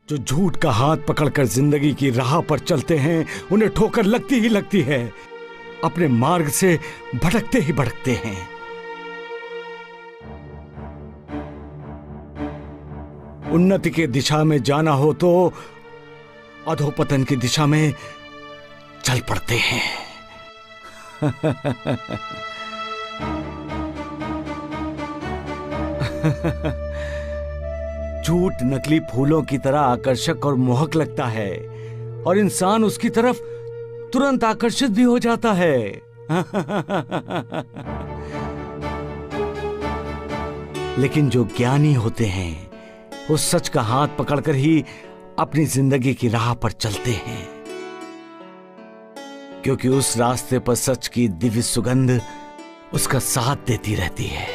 जो झूठ का हाथ पकड़कर जिंदगी की राह पर चलते हैं, उन्हें ठोकर लगती ही लगती है, अपने मार्ग से भटकते ही भटकते हैं। उन्नति की दिशा में जाना हो तो अधोपतन की दिशा में चल पड़ते हैं। झूठ नकली फूलों की तरह आकर्षक और मोहक लगता है और इंसान उसकी तरफ तुरंत आकर्षित भी हो जाता है। लेकिन जो ज्ञानी होते हैं वो सच का हाथ पकड़कर ही अपनी जिंदगी की राह पर चलते हैं, क्योंकि उस रास्ते पर सच की दिव्य सुगंध उसका साथ देती रहती है।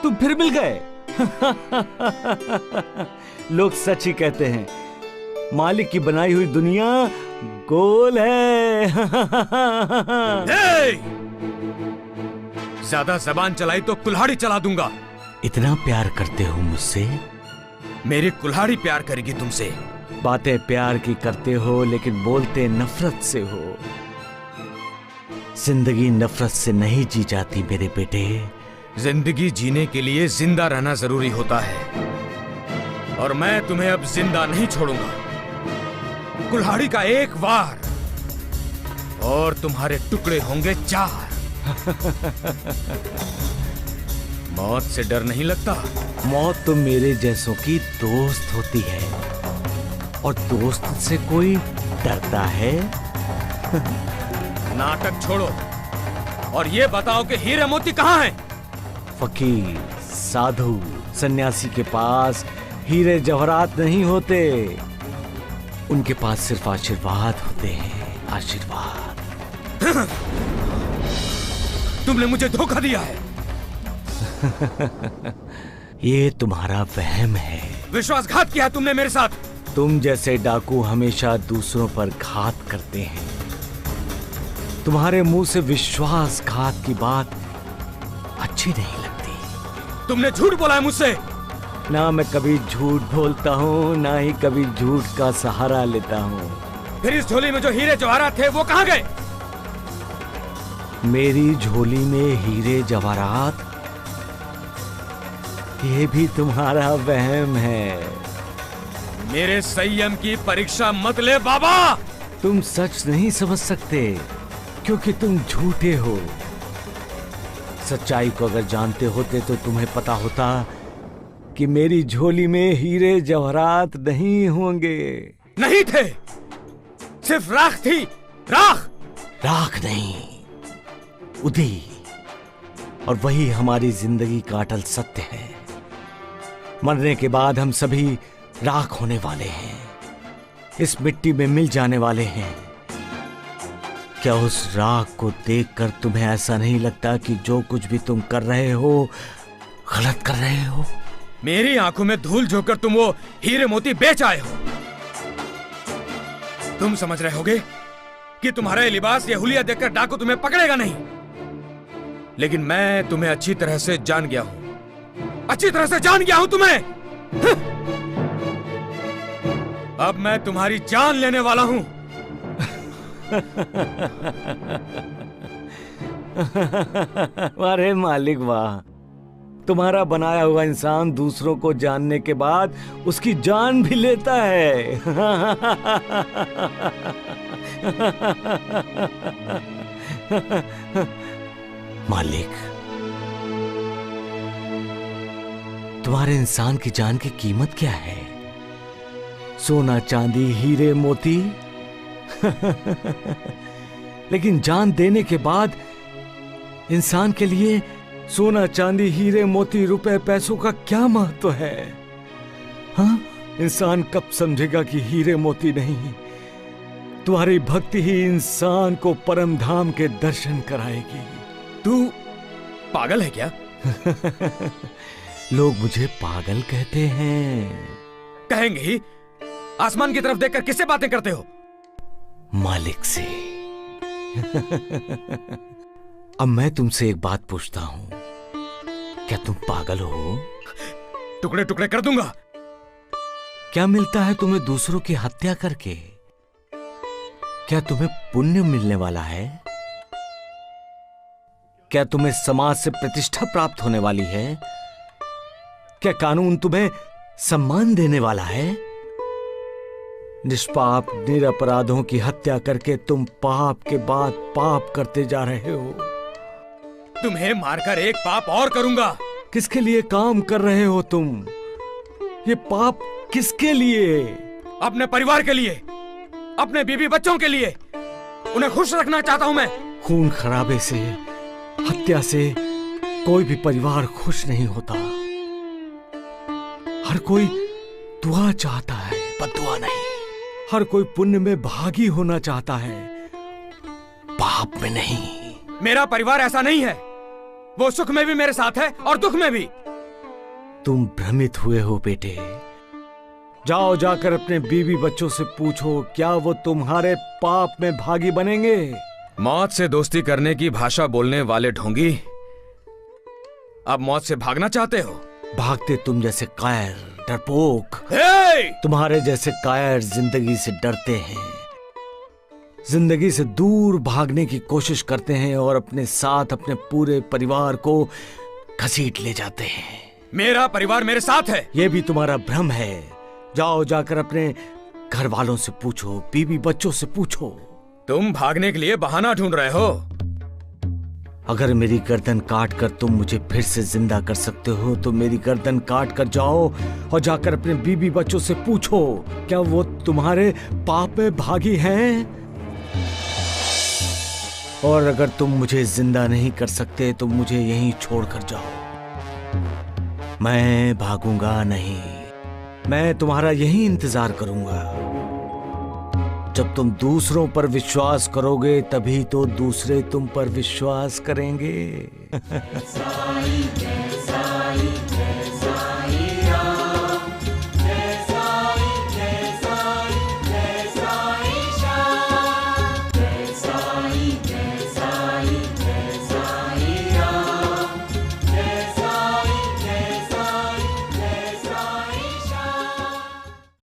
तुम फिर मिल गए। लोग सच ही कहते हैं, मालिक की बनाई हुई दुनिया गोल है। ज्यादा जबान चलाई तो कुल्हाड़ी चला दूंगा। इतना प्यार करते हो मुझसे? मेरी कुल्हाड़ी प्यार करेगी तुमसे। बातें प्यार की करते हो लेकिन बोलते नफरत से हो। जिंदगी नफरत से नहीं जी जाती मेरे बेटे। जिंदगी जीने के लिए जिंदा रहना जरूरी होता है, और मैं तुम्हें अब जिंदा नहीं छोड़ूंगा। कुल्हाड़ी का एक वार और तुम्हारे टुकड़े होंगे 4। मौत से डर नहीं लगता? मौत तो मेरे जैसों की दोस्त होती है, और दोस्त से कोई डरता है? नाटक छोड़ो और ये बताओ कि हीरे मोती कहाँ हैं? फकीर, साधु, सन्यासी के पास हीरे जवाहरात नहीं होते, उनके पास सिर्फ आशीर्वाद होते हैं। आशीर्वाद। तुमने मुझे धोखा दिया है। ये तुम्हारा वहम है। विश्वासघात किया तुमने मेरे साथ। तुम जैसे डाकू हमेशा दूसरों पर घात करते हैं। तुम्हारे मुंह से विश्वासघात की बात अच्छी नहीं लगती। तुमने झूठ बोला है मुझसे। ना मैं कभी झूठ बोलता हूँ, ना ही कभी झूठ का सहारा लेता हूँ। फिर इस झोली में जो हीरे जवाहरात थे वो कहाँ गए? मेरी झोली में हीरे जवाहरात? ये भी तुम्हारा वहम है। मेरे संयम की परीक्षा मत ले बाबा। तुम सच नहीं समझ सकते क्योंकि तुम झूठे हो। सच्चाई को अगर जानते होते तो तुम्हें पता होता कि मेरी झोली में हीरे जवाहरात नहीं होंगे। नहीं थे, सिर्फ राख थी। राख। राख नहीं, उदी। और वही हमारी जिंदगी का अटल सत्य है। मरने के बाद हम सभी राख होने वाले हैं, इस मिट्टी में मिल जाने वाले हैं। क्या उस राख को देखकर तुम्हें ऐसा नहीं लगता कि जो कुछ भी तुम कर रहे हो गलत कर रहे हो? मेरी आंखों में धूल झोंककर तुम वो हीरे मोती बेच आए हो। तुम समझ रहे होगे कि तुम्हारा ये लिबास, ये हुलिया देखकर डाकू तुम्हें पकड़ेगा नहीं, लेकिन मैं तुम्हें अच्छी तरह से जान गया हूं। अच्छी तरह से जान गया हूं तुम्हें। अब मैं तुम्हारी जान लेने वाला हूं। अरे मालिक वाह, तुम्हारा बनाया हुआ इंसान दूसरों को जानने के बाद उसकी जान भी लेता है। मालिक, तुम्हारे इंसान की जान की कीमत क्या है? सोना, चांदी, हीरे, मोती? लेकिन जान देने के बाद इंसान के लिए सोना, चांदी, हीरे, मोती, रुपए, पैसों का क्या महत्व है? हाँ, इंसान कब समझेगा कि हीरे मोती नहीं, तुम्हारी भक्ति ही इंसान को परम धाम के दर्शन कराएगी। तू पागल है क्या? लोग मुझे पागल कहते हैं। कहेंगे ही। आसमान की तरफ देखकर किससे बातें करते हो? मालिक से। अब मैं तुमसे एक बात पूछता हूं, क्या तुम पागल हो? टुकड़े टुकड़े कर दूंगा। क्या मिलता है तुम्हें दूसरों की हत्या करके? क्या तुम्हें पुण्य मिलने वाला है? क्या तुम्हें समाज से प्रतिष्ठा प्राप्त होने वाली है? क्या कानून तुम्हें सम्मान देने वाला है? निष्पाप निरपराधों की हत्या करके तुम पाप के बाद पाप करते जा रहे हो। तुम्हें मारकर एक पाप और करूंगा। किसके लिए काम कर रहे हो तुम? ये पाप किसके लिए? अपने परिवार के लिए, अपने बीवी बच्चों के लिए। उन्हें खुश रखना चाहता हूं मैं। खून खराबे से, हत्या से कोई भी परिवार खुश नहीं होता। हर कोई दुआ चाहता है, बद्दुआ नहीं। हर कोई पुण्य में भागी होना चाहता है, पाप में नहीं। मेरा परिवार ऐसा नहीं है। वो सुख में भी मेरे साथ है और दुख में भी। तुम भ्रमित हुए हो बेटे। जाओ जाकर अपने बीवी बच्चों से पूछो, क्या वो तुम्हारे पाप में भागी बनेंगे? मौत से दोस्ती करने की भाषा बोलने वाले ढोंगी, अब मौत से भागना चाहते हो? भागते तुम जैसे कायर, डरपोक। hey! तुम्हारे जैसे कायर जिंदगी से डरते हैं, जिंदगी से दूर भागने की कोशिश करते हैं और अपने साथ अपने पूरे परिवार को घसीट ले जाते हैं। मेरा परिवार मेरे साथ है। यह भी तुम्हारा भ्रम है। जाओ जाकर अपने घर वालों से पूछो, बीवी बच्चों से पूछो। तुम भागने के लिए बहाना ढूंढ रहे हो। अगर मेरी गर्दन काट कर तुम मुझे फिर से जिंदा कर सकते हो तो मेरी गर्दन काट कर जाओ और जाकर अपने बीवी बच्चों से पूछो, क्या वो तुम्हारे पाप में भागी हैं? और अगर तुम मुझे जिंदा नहीं कर सकते तो मुझे यहीं छोड़कर जाओ। मैं भागूंगा नहीं, मैं तुम्हारा यहीं इंतजार करूंगा। जब तुम दूसरों पर विश्वास करोगे तभी तो दूसरे तुम पर विश्वास करेंगे।